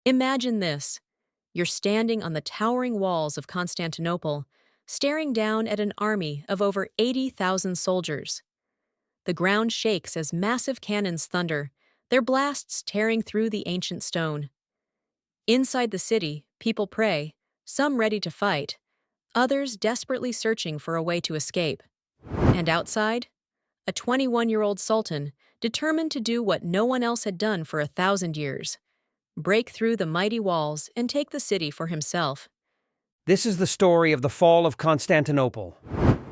Imagine this. You're standing on the towering walls of Constantinople, staring down at an army of over 80,000 soldiers. The ground shakes as massive cannons thunder, their blasts tearing through the ancient stone. Inside the city, people pray, some ready to fight, others desperately searching for a way to escape. And outside, a 21-year-old sultan, determined to do what no one else had done for 1,000 years: break through the mighty walls and take the city for himself. This is the story of the fall of Constantinople,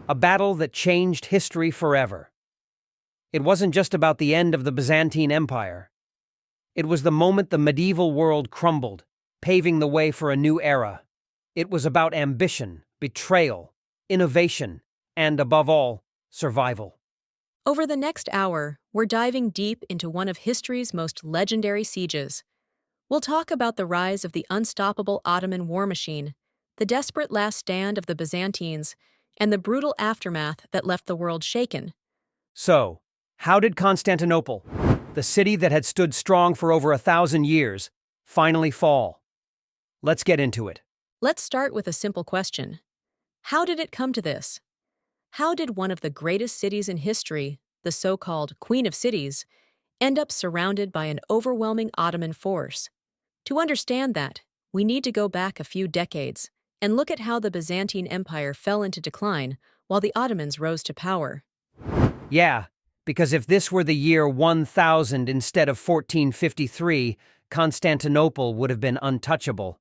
a battle that changed history forever. It wasn't just about the end of the Byzantine Empire. It was the moment the medieval world crumbled, paving the way for a new era. It was about ambition, betrayal, innovation, and, above all, survival. Over the next hour, we're diving deep into one of history's most legendary sieges. We'll talk about the rise of the unstoppable Ottoman war machine, the desperate last stand of the Byzantines, and the brutal aftermath that left the world shaken. So, how did Constantinople, the city that had stood strong for over 1,000 years, finally fall? Let's get into it. Let's start with a simple question. How did it come to this? How did one of the greatest cities in history, the so-called Queen of Cities, end up surrounded by an overwhelming Ottoman force? To understand that, we need to go back a few decades and look at how the Byzantine Empire fell into decline while the Ottomans rose to power. Yeah, because if this were the year 1000 instead of 1453, Constantinople would have been untouchable.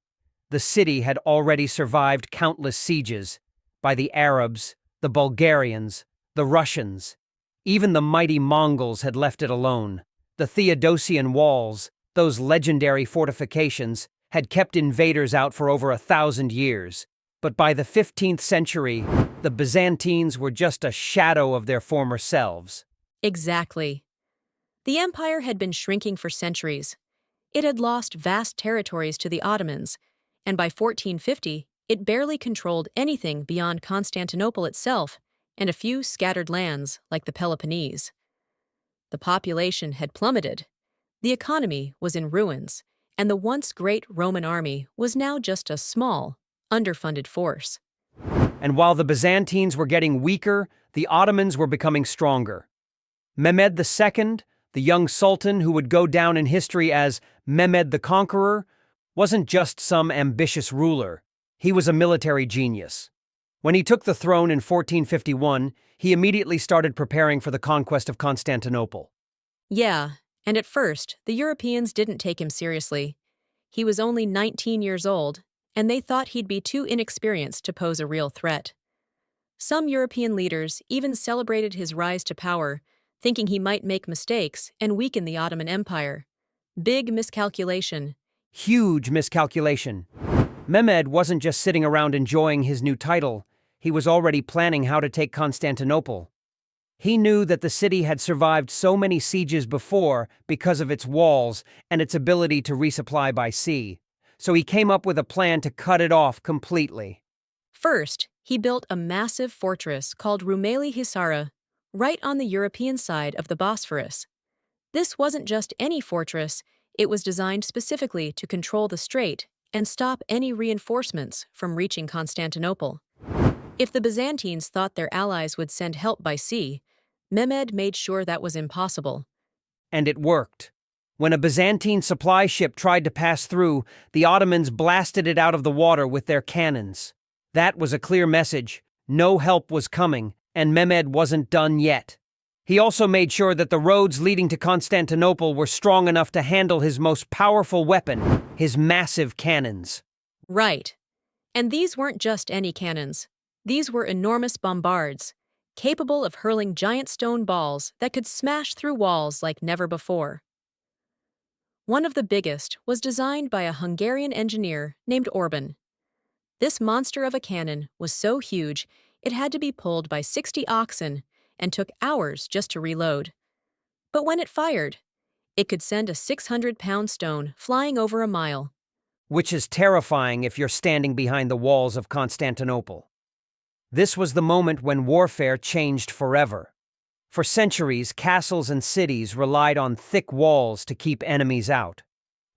The city had already survived countless sieges by the Arabs, the Bulgarians, the Russians. Even the mighty Mongols had left it alone. The Theodosian walls, those legendary fortifications, had kept invaders out for over 1,000 years. But by the 15th century, the Byzantines were just a shadow of their former selves. Exactly. The empire had been shrinking for centuries. It had lost vast territories to the Ottomans, and by 1450, it barely controlled anything beyond Constantinople itself and a few scattered lands like the Peloponnese. The population had plummeted, the economy was in ruins, and the once great Roman army was now just a small, underfunded force. And while the Byzantines were getting weaker, the Ottomans were becoming stronger. Mehmed II, the young sultan who would go down in history as Mehmed the Conqueror, wasn't just some ambitious ruler. He was a military genius. When he took the throne in 1451, he immediately started preparing for the conquest of Constantinople. Yeah, and at first, the Europeans didn't take him seriously. He was only 19 years old, and they thought he'd be too inexperienced to pose a real threat. Some European leaders even celebrated his rise to power, thinking he might make mistakes and weaken the Ottoman Empire. Big miscalculation. Huge miscalculation. Mehmed wasn't just sitting around enjoying his new title, he was already planning how to take Constantinople. He knew that the city had survived so many sieges before because of its walls and its ability to resupply by sea, so he came up with a plan to cut it off completely. First, he built a massive fortress called Rumeli Hisara, right on the European side of the Bosphorus. This wasn't just any fortress, it was designed specifically to control the strait and stop any reinforcements from reaching Constantinople. If the Byzantines thought their allies would send help by sea, Mehmed made sure that was impossible. And it worked. When a Byzantine supply ship tried to pass through, the Ottomans blasted it out of the water with their cannons. That was a clear message. No help was coming, and Mehmed wasn't done yet. He also made sure that the roads leading to Constantinople were strong enough to handle his most powerful weapon, his massive cannons. Right. And these weren't just any cannons. These were enormous bombards, capable of hurling giant stone balls that could smash through walls like never before. One of the biggest was designed by a Hungarian engineer named Orban. This monster of a cannon was so huge it had to be pulled by 60 oxen and took hours just to reload. But when it fired, it could send a 600-pound stone flying over a mile. Which is terrifying if you're standing behind the walls of Constantinople. This was the moment when warfare changed forever. For centuries, castles and cities relied on thick walls to keep enemies out.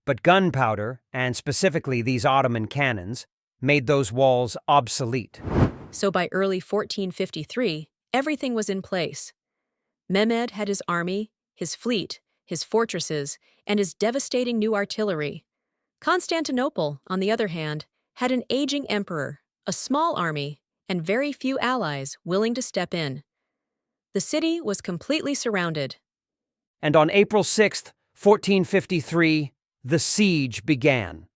But gunpowder, and specifically these Ottoman cannons, made those walls obsolete. So by early 1453, everything was in place. Mehmed had his army, his fleet, his fortresses, and his devastating new artillery. Constantinople, on the other hand, had an aging emperor, a small army, and very few allies willing to step in. The city was completely surrounded. And on April 6th, 1453, the siege began.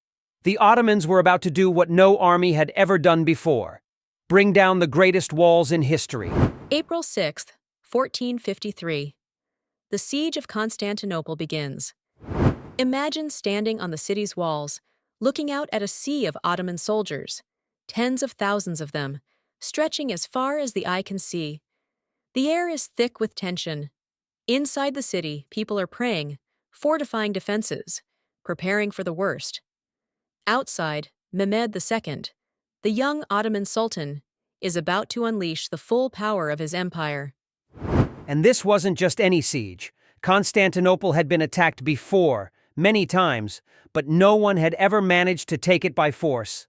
The Ottomans were about to do what no army had ever done before: bring down the greatest walls in history. April 6th, 1453. The siege of Constantinople begins. Imagine standing on the city's walls, looking out at a sea of Ottoman soldiers, tens of thousands of them, stretching as far as the eye can see. The air is thick with tension. Inside the city, people are praying, fortifying defenses, preparing for the worst. Outside, Mehmed II, the young Ottoman Sultan, is about to unleash the full power of his empire. And this wasn't just any siege. Constantinople had been attacked before, many times, but no one had ever managed to take it by force.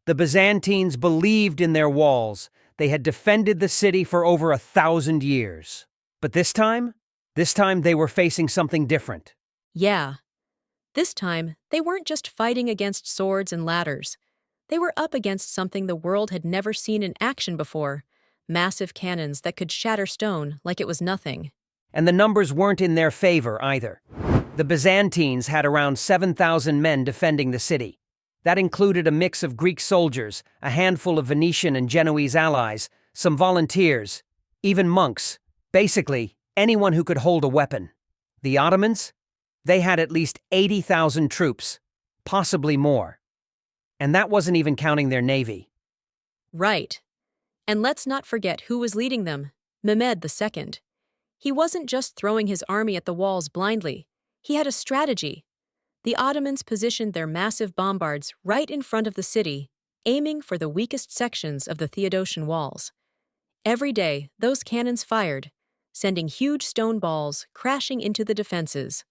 The Byzantines believed in their walls. They had defended the city for over 1,000 years. But this time they were facing something different. Yeah, this time they weren't just fighting against swords and ladders. They were up against something the world had never seen in action before: massive cannons that could shatter stone like it was nothing. And the numbers weren't in their favor either. The Byzantines had around 7,000 men defending the city. That included a mix of Greek soldiers, a handful of Venetian and Genoese allies, some volunteers, even monks, basically anyone who could hold a weapon. The Ottomans? They had at least 80,000 troops, possibly more. And that wasn't even counting their navy. Right. And let's not forget who was leading them: Mehmed II. He wasn't just throwing his army at the walls blindly. He had a strategy. The Ottomans positioned their massive bombards right in front of the city, aiming for the weakest sections of the Theodosian walls. Every day, those cannons fired, sending huge stone balls crashing into the defenses.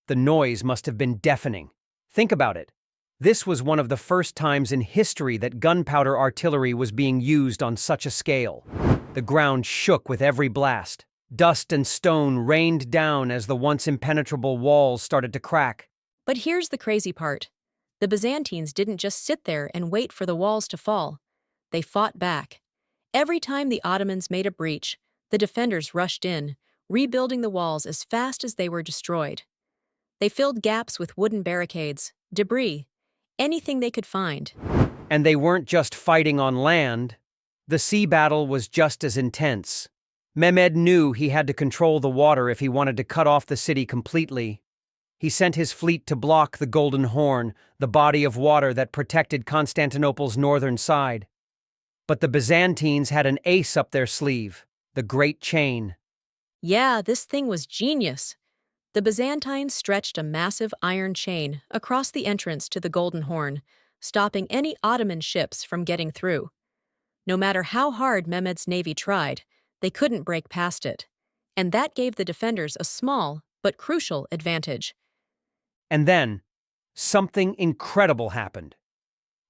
The noise must have been deafening. Think about it. This was one of the first times in history that gunpowder artillery was being used on such a scale. The ground shook with every blast. Dust and stone rained down as the once impenetrable walls started to crack. But here's the crazy part. The Byzantines didn't just sit there and wait for the walls to fall. They fought back. Every time the Ottomans made a breach, the defenders rushed in, rebuilding the walls as fast as they were destroyed. They filled gaps with wooden barricades, debris, anything they could find. And they weren't just fighting on land. The sea battle was just as intense. Mehmed knew he had to control the water if he wanted to cut off the city completely. He sent his fleet to block the Golden Horn, the body of water that protected Constantinople's northern side. But the Byzantines had an ace up their sleeve: the Great Chain. Yeah, this thing was genius. The Byzantines stretched a massive iron chain across the entrance to the Golden Horn, stopping any Ottoman ships from getting through. No matter how hard Mehmed's navy tried, they couldn't break past it. And that gave the defenders a small but crucial advantage. And then, something incredible happened.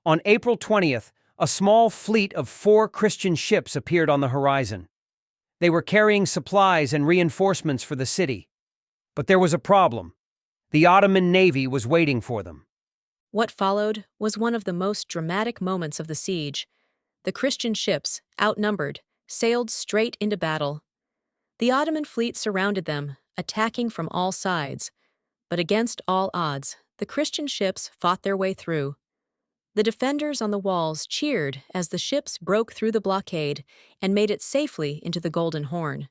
On April 20th, a small fleet of 4 Christian ships appeared on the horizon. They were carrying supplies and reinforcements for the city. But there was a problem. The Ottoman navy was waiting for them. What followed was one of the most dramatic moments of the siege. The Christian ships, outnumbered, sailed straight into battle. The Ottoman fleet surrounded them, attacking from all sides. But against all odds, the Christian ships fought their way through. The defenders on the walls cheered as the ships broke through the blockade and made it safely into the Golden Horn.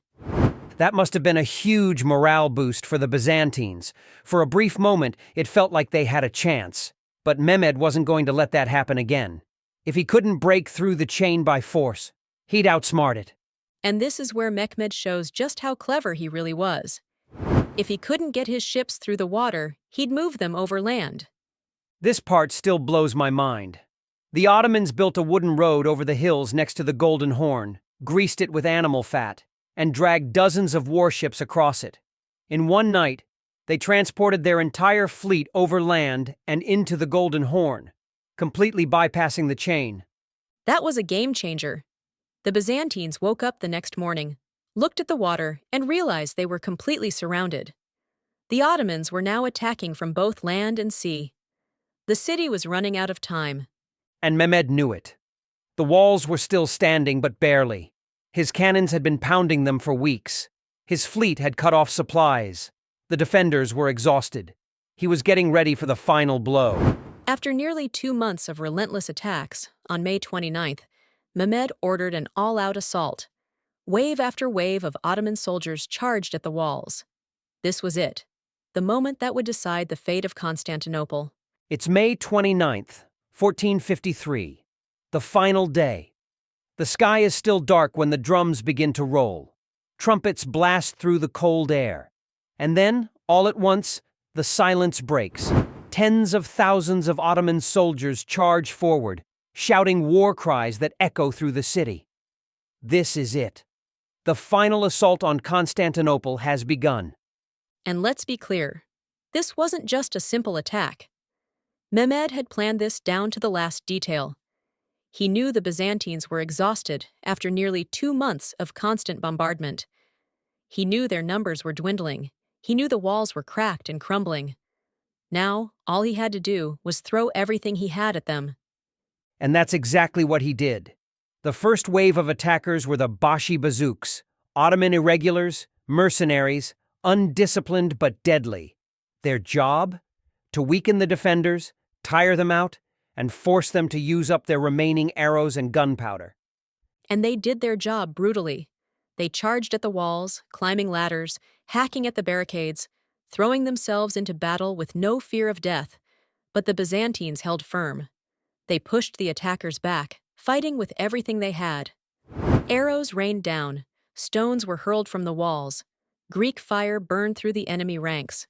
That must have been a huge morale boost for the Byzantines. For a brief moment, it felt like they had a chance. But Mehmed wasn't going to let that happen again. If he couldn't break through the chain by force, he'd outsmart it. And this is where Mehmed shows just how clever he really was. If he couldn't get his ships through the water, he'd move them over land. This part still blows my mind. The Ottomans built a wooden road over the hills next to the Golden Horn, greased it with animal fat, and dragged dozens of warships across it. In one night, They transported their entire fleet over land and into the Golden Horn, completely bypassing the chain. That was a game changer. The Byzantines woke up the next morning, looked at the water, and realized they were completely surrounded. The Ottomans were now attacking from both land and sea. The city was running out of time. And Mehmed knew it. The walls were still standing, but barely. His cannons had been pounding them for weeks. His fleet had cut off supplies. The defenders were exhausted. He was getting ready for the final blow. After nearly 2 months of relentless attacks, on May 29th, Mehmed ordered an all-out assault. Wave after wave of Ottoman soldiers charged at the walls. This was it, the moment that would decide the fate of Constantinople. It's May 29th, 1453, the final day. The sky is still dark when the drums begin to roll. Trumpets blast through the cold air. And then, all at once, the silence breaks. Tens of thousands of Ottoman soldiers charge forward, shouting war cries that echo through the city. This is it. The final assault on Constantinople has begun. And let's be clear, this wasn't just a simple attack. Mehmed had planned this down to the last detail. He knew the Byzantines were exhausted after nearly 2 months of constant bombardment. He knew their numbers were dwindling. He knew the walls were cracked and crumbling. Now, all he had to do was throw everything he had at them. And that's exactly what he did. The first wave of attackers were the Bashi bazooks, Ottoman irregulars, mercenaries, undisciplined but deadly. Their job? To weaken the defenders, tire them out, and force them to use up their remaining arrows and gunpowder. And they did their job brutally. They charged at the walls, climbing ladders, hacking at the barricades, throwing themselves into battle with no fear of death. But the Byzantines held firm. They pushed the attackers back, fighting with everything they had. Arrows rained down, stones were hurled from the walls, Greek fire burned through the enemy ranks.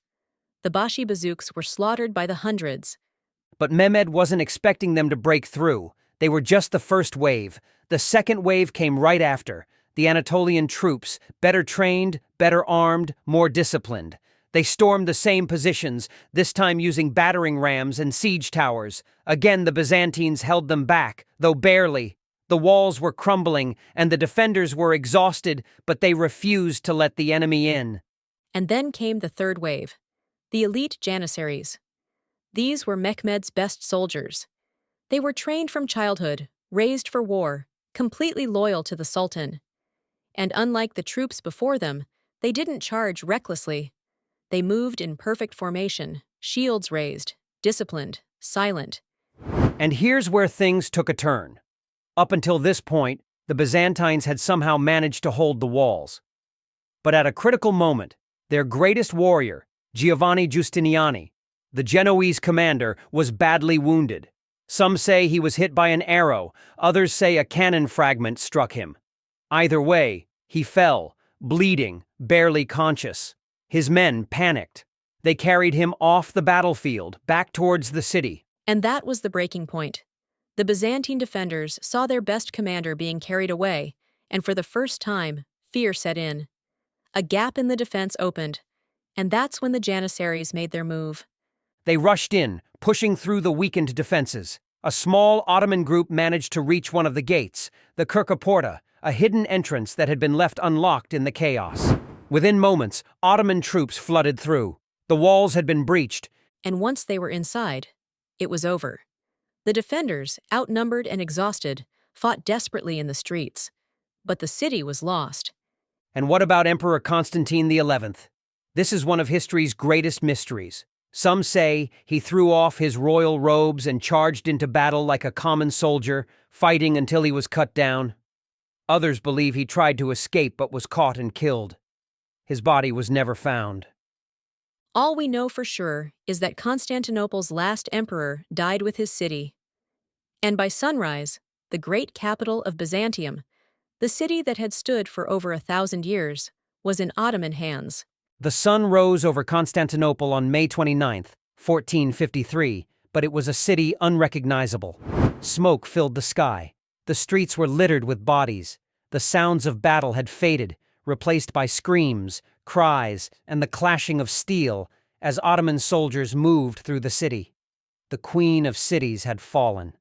The Bashi bazooks were slaughtered by the hundreds. But Mehmed wasn't expecting them to break through. They were just the first wave. The second wave came right after. The Anatolian troops, better trained, better armed, more disciplined. They stormed the same positions, this time using battering rams and siege towers. Again, the Byzantines held them back, though barely. The walls were crumbling, and the defenders were exhausted, but they refused to let the enemy in. And then came the third wave, the elite Janissaries. These were Mehmed's best soldiers. They were trained from childhood, raised for war, completely loyal to the Sultan. And unlike the troops before them, they didn't charge recklessly. They moved in perfect formation, shields raised, disciplined, silent. And here's where things took a turn. Up until this point, the Byzantines had somehow managed to hold the walls. But at a critical moment, their greatest warrior, Giovanni Giustiniani, the Genoese commander, was badly wounded. Some say he was hit by an arrow, others say a cannon fragment struck him. Either way, he fell, bleeding, barely conscious. His men panicked. They carried him off the battlefield, back towards the city. And that was the breaking point. The Byzantine defenders saw their best commander being carried away, and for the first time, fear set in. A gap in the defense opened, and that's when the Janissaries made their move. They rushed in, pushing through the weakened defenses. A small Ottoman group managed to reach one of the gates, the Kirkaporta, a hidden entrance that had been left unlocked in the chaos. Within moments, Ottoman troops flooded through. The walls had been breached. And once they were inside, it was over. The defenders, outnumbered and exhausted, fought desperately in the streets. But the city was lost. And what about Emperor Constantine XI? This is one of history's greatest mysteries. Some say he threw off his royal robes and charged into battle like a common soldier, fighting until he was cut down. Others believe he tried to escape but was caught and killed. His body was never found. All we know for sure is that Constantinople's last emperor died with his city. And by sunrise, the great capital of Byzantium, the city that had stood for over 1,000 years, was in Ottoman hands. The sun rose over Constantinople on May 29th, 1453, but it was a city unrecognizable. Smoke filled the sky. The streets were littered with bodies. The sounds of battle had faded, replaced by screams, cries, and the clashing of steel, as Ottoman soldiers moved through the city. The queen of cities had fallen.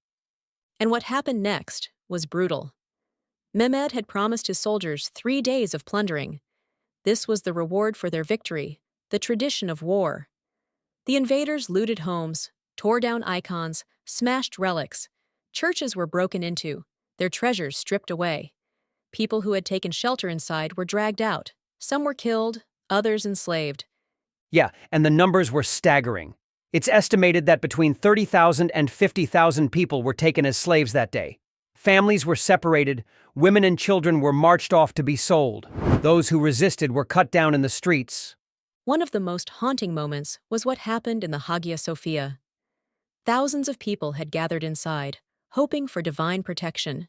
And what happened next was brutal. Mehmed had promised his soldiers 3 days of plundering. This was the reward for their victory, the tradition of war. The invaders looted homes, tore down icons, smashed relics. Churches were broken into, their treasures stripped away. People who had taken shelter inside were dragged out. Some were killed, others enslaved. Yeah, and the numbers were staggering. It's estimated that between 30,000 and 50,000 people were taken as slaves that day. Families were separated, women and children were marched off to be sold. Those who resisted were cut down in the streets. One of the most haunting moments was what happened in the Hagia Sophia. Thousands of people had gathered inside, hoping for divine protection.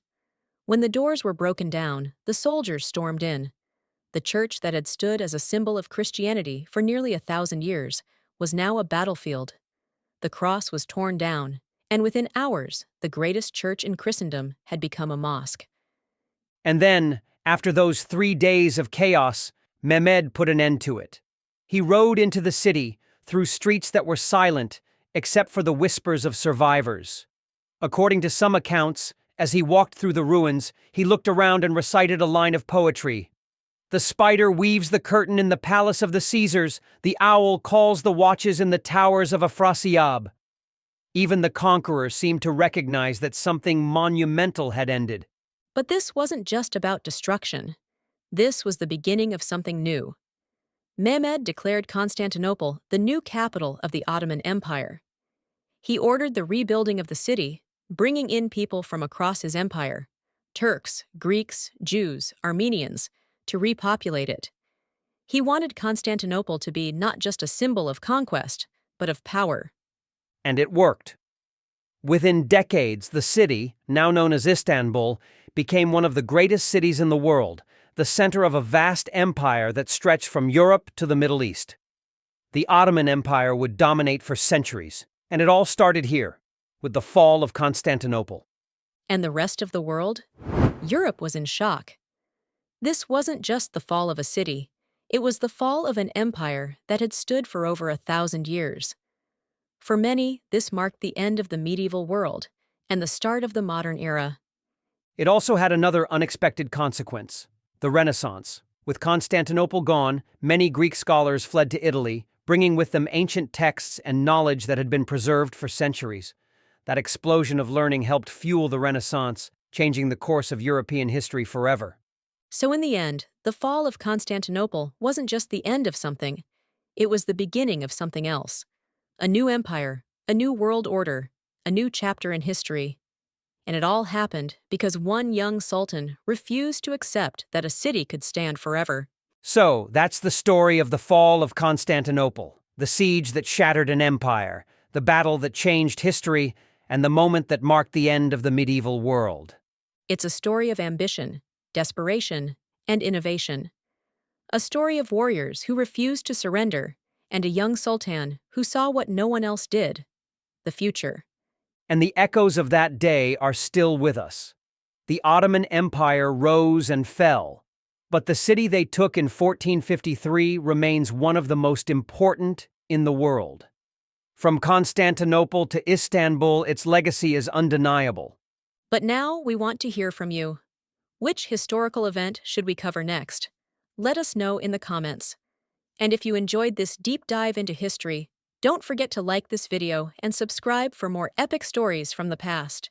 When the doors were broken down, the soldiers stormed in. The church that had stood as a symbol of Christianity for nearly 1,000 years was now a battlefield. The cross was torn down, and within hours, the greatest church in Christendom had become a mosque. And then, after those 3 days of chaos, Mehmed put an end to it. He rode into the city, through streets that were silent, except for the whispers of survivors. According to some accounts, as he walked through the ruins, he looked around and recited a line of poetry. The spider weaves the curtain in the palace of the Caesars, the owl calls the watches in the towers of Afrasiab. Even the conqueror seemed to recognize that something monumental had ended. But this wasn't just about destruction. This was the beginning of something new. Mehmed declared Constantinople the new capital of the Ottoman Empire. He ordered the rebuilding of the city, bringing in people from across his empire, Turks, Greeks, Jews, Armenians, to repopulate it. He wanted Constantinople to be not just a symbol of conquest, but of power. And it worked. Within decades, the city, now known as Istanbul, became one of the greatest cities in the world, the center of a vast empire that stretched from Europe to the Middle East. The Ottoman Empire would dominate for centuries, and it all started here, with the fall of Constantinople. And the rest of the world? Europe was in shock. This wasn't just the fall of a city, it was the fall of an empire that had stood for over 1,000 years. For many, this marked the end of the medieval world and the start of the modern era. It also had another unexpected consequence: the Renaissance. With Constantinople gone, many Greek scholars fled to Italy, bringing with them ancient texts and knowledge that had been preserved for centuries. That explosion of learning helped fuel the Renaissance, changing the course of European history forever. So in the end, the fall of Constantinople wasn't just the end of something, it was the beginning of something else. A new empire, a new world order, a new chapter in history. And it all happened because one young sultan refused to accept that a city could stand forever. So, that's the story of the fall of Constantinople, the siege that shattered an empire, the battle that changed history, and the moment that marked the end of the medieval world. It's a story of ambition, desperation, and innovation. A story of warriors who refused to surrender, and a young sultan who saw what no one else did: the future. And the echoes of that day are still with us. The Ottoman Empire rose and fell, but the city they took in 1453 remains one of the most important in the world. From Constantinople to Istanbul, its legacy is undeniable. But now we want to hear from you. Which historical event should we cover next? Let us know in the comments. And if you enjoyed this deep dive into history, don't forget to like this video and subscribe for more epic stories from the past.